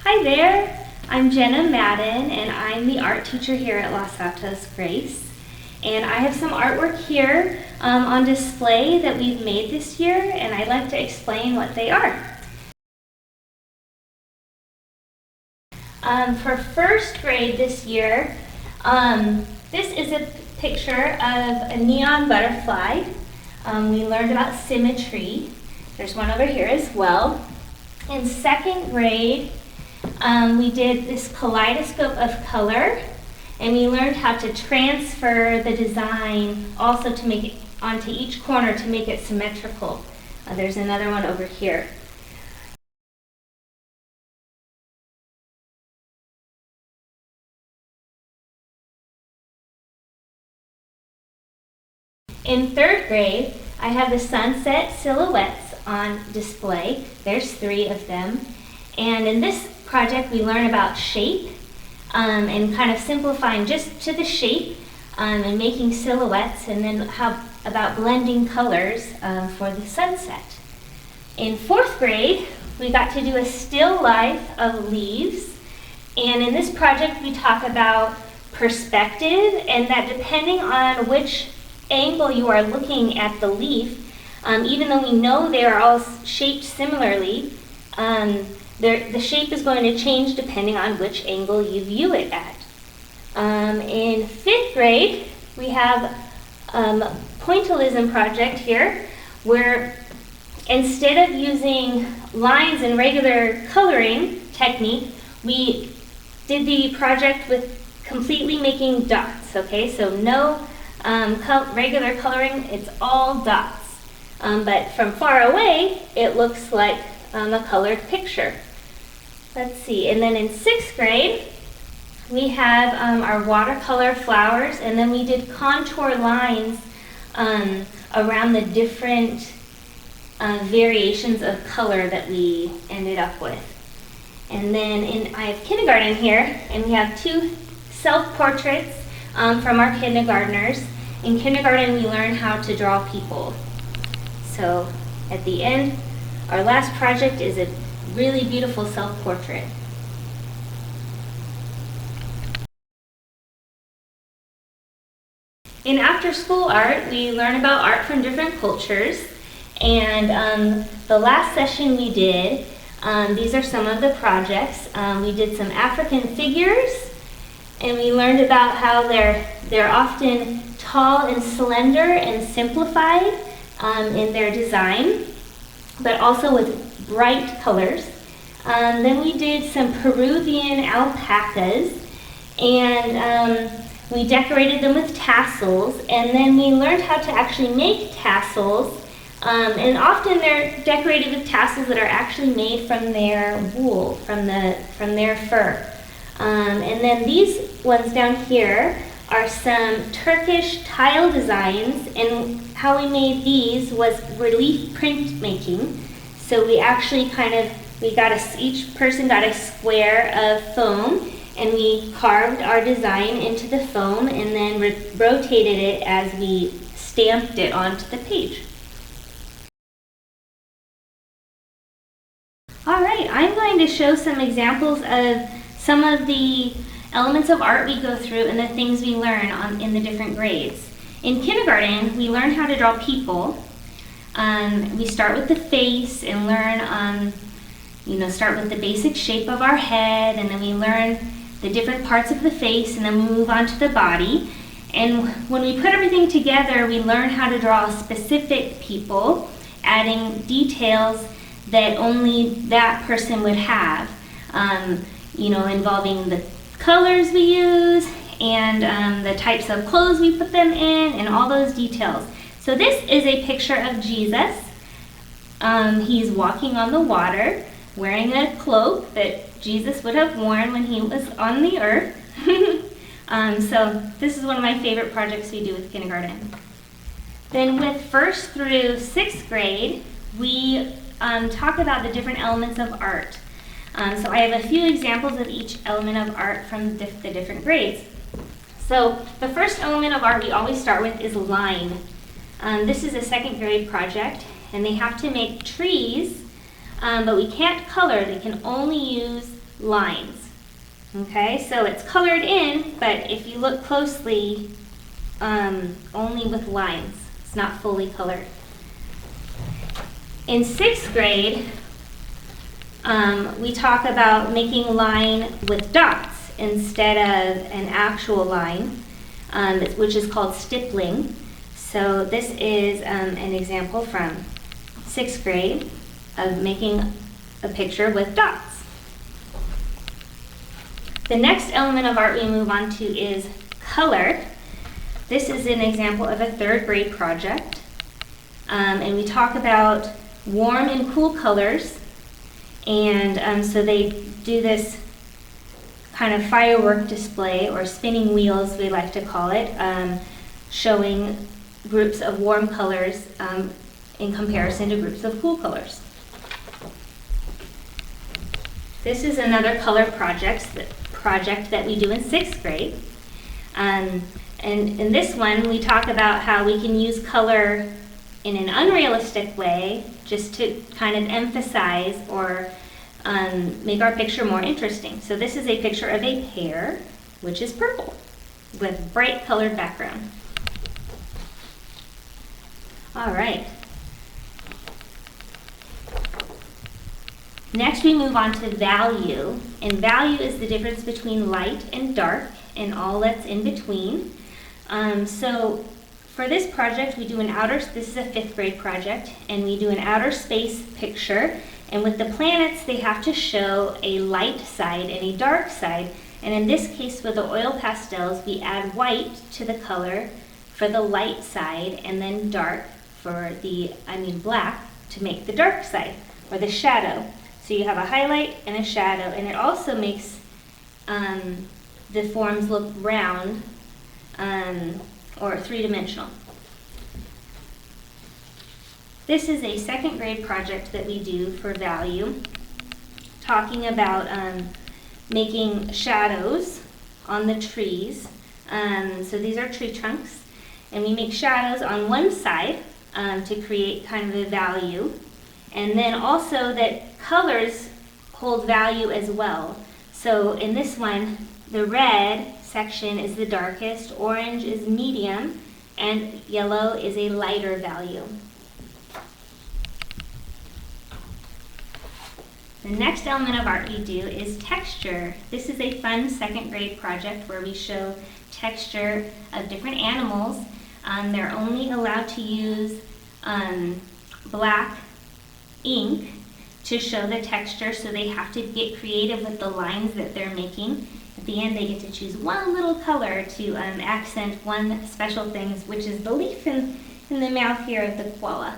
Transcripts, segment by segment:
Hi there, I'm Jenna Madden and I'm the art teacher here at Los Altos Grace. And I have some artwork here on display that we've made this year, and I'd like to explain what they are. For first grade this year, this is a picture of a neon butterfly. We learned about symmetry. There's one over here as well. In second grade, we did this kaleidoscope of color, and we learned how to transfer the design also to make it onto each corner to make it symmetrical. There's another one over here. In third grade, I have the sunset silhouettes on display. There's 3 of them. And in this project, we learn about shape and kind of simplifying just to the shape and making silhouettes, and then how about blending colors for the sunset. In fourth grade, we got to do a still life of leaves. And in this project, we talk about perspective, and that depending on which angle you are looking at the leaf, even though we know they are all shaped similarly, the shape is going to change depending on which angle you view it at. In 5th grade, we have a pointillism project here, where instead of using lines and regular coloring technique, we did the project with completely making dots, okay? So no regular coloring, it's all dots. But from far away, it looks like a colored picture. Let's see, and then in 6th grade, we have our watercolor flowers, and then we did contour lines around the different variations of color that we ended up with. And then I have kindergarten here, and we have 2 self-portraits from our kindergartners. In kindergarten, we learn how to draw people. So at the end, our last project is a really beautiful self-portrait. In after-school art, we learn about art from different cultures. And the last session we did, these are some of the projects. We did some African figures, and we learned about how they're often tall and slender and simplified in their design, but also with bright colors. Then we did some Peruvian alpacas, and we decorated them with tassels, and then we learned how to actually make tassels, and often they're decorated with tassels that are actually made from their wool, from their fur. And then these ones down here are some Turkish tile designs, and how we made these was relief print making. So we actually each person got a square of foam, and we carved our design into the foam and then rotated it as we stamped it onto the page. All right, I'm going to show some examples of some of the elements of art we go through and the things we learn in the different grades. In kindergarten, we learn how to draw people. We start with the face and learn, start with the basic shape of our head, and then we learn the different parts of the face, and then we move on to the body. And when we put everything together, we learn how to draw specific people, adding details that only that person would have, involving the colors we use and the types of clothes we put them in and all those details. So this is a picture of Jesus. He's walking on the water, wearing a cloak that Jesus would have worn when he was on the earth. So this is one of my favorite projects we do with kindergarten. Then with 1st through 6th grade, we talk about the different elements of art. So I have a few examples of each element of art from the different grades. So the first element of art we always start with is line. This is a 2nd grade project, and they have to make trees, but we can't color. They can only use lines. Okay, so it's colored in, but if you look closely, only with lines. It's not fully colored. In 6th grade, we talk about making line with dots instead of an actual line, which is called stippling. So this is an example from 6th grade of making a picture with dots. The next element of art we move on to is color. This is an example of a 3rd grade project. And we talk about warm and cool colors. And so they do this kind of firework display, or spinning wheels we like to call it, showing groups of warm colors in comparison to groups of cool colors. This is another color project that we do in 6th grade. And in this one, we talk about how we can use color in an unrealistic way just to kind of emphasize or make our picture more interesting. So this is a picture of a pear, which is purple, with bright colored background. All right. Next, we move on to value. And value is the difference between light and dark and all that's in between. So for this project, we do this is a 5th grade project, and we do an outer space picture. And with the planets, they have to show a light side and a dark side. And in this case, with the oil pastels, we add white to the color for the light side, and then dark for black to make the dark side, or the shadow. So you have a highlight and a shadow, and it also makes the forms look round or 3-dimensional. This is a 2nd grade project that we do for value, talking about making shadows on the trees. So these are tree trunks, and we make shadows on one side to create kind of a value. And then also that colors hold value as well. So in this one, the red section is the darkest, orange is medium, and yellow is a lighter value. The next element of art we do is texture. This is a fun 2nd grade project where we show texture of different animals. They're only allowed to use black ink to show the texture, so they have to get creative with the lines that they're making. At the end, they get to choose one little color to accent one special thing, which is the leaf in the mouth here of the koala.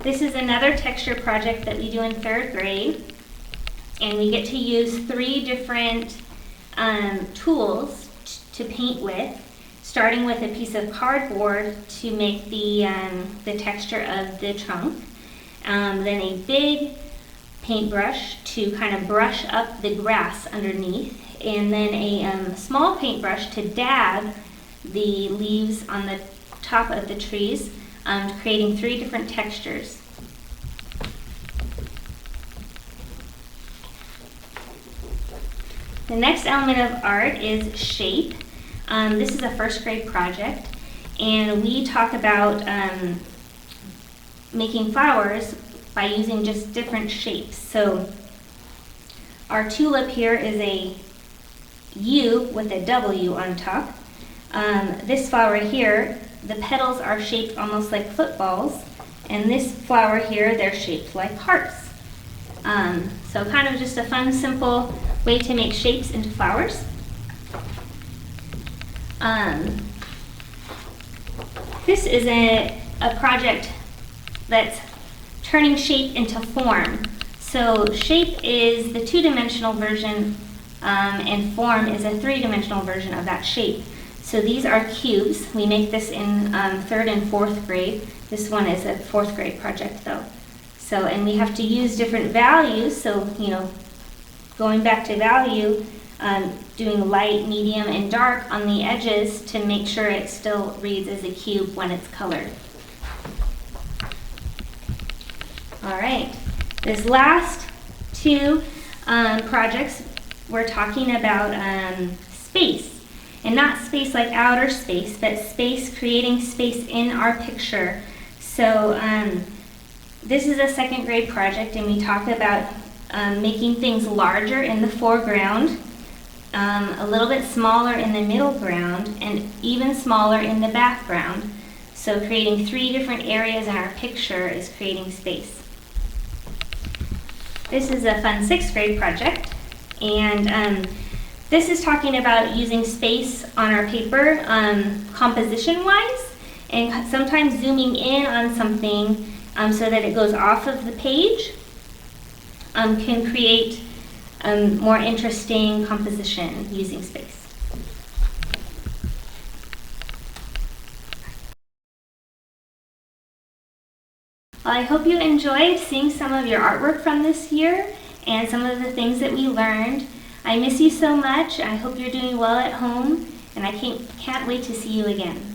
This is another texture project that we do in 3rd grade, and we get to use 3 different tools to paint with, starting with a piece of cardboard to make the texture of the trunk, then a big paintbrush to kind of brush up the grass underneath, and then a small paintbrush to dab the leaves on the top of the trees, creating 3 different textures. The next element of art is shape. This is a 1st grade project, and we talk about making flowers by using just different shapes. So our tulip here is a U with a W on top. This flower here, the petals are shaped almost like footballs, and this flower here, they're shaped like hearts. So kind of just a fun, simple way to make shapes into flowers. This is a project that's turning shape into form. So shape is the 2-dimensional version, and form is a 3-dimensional version of that shape. So these are cubes. We make this in 3rd and 4th grade. This one is a 4th grade project though. So, and we have to use different values. So, going back to value, doing light, medium, and dark on the edges to make sure it still reads as a cube when it's colored. All right, This last two projects, we're talking about space. And not space like outer space, but space, creating space in our picture. So this is a second grade project, and we talk about making things larger in the foreground, a little bit smaller in the middle ground, and even smaller in the background. So creating 3 different areas in our picture is creating space. This is a fun 6th grade project, and this is talking about using space on our paper composition-wise, and sometimes zooming in on something so that it goes off of the page can create more interesting composition using space. Well, I hope you enjoyed seeing some of your artwork from this year and some of the things that we learned. I miss you so much. I hope you're doing well at home, and I can't wait to see you again.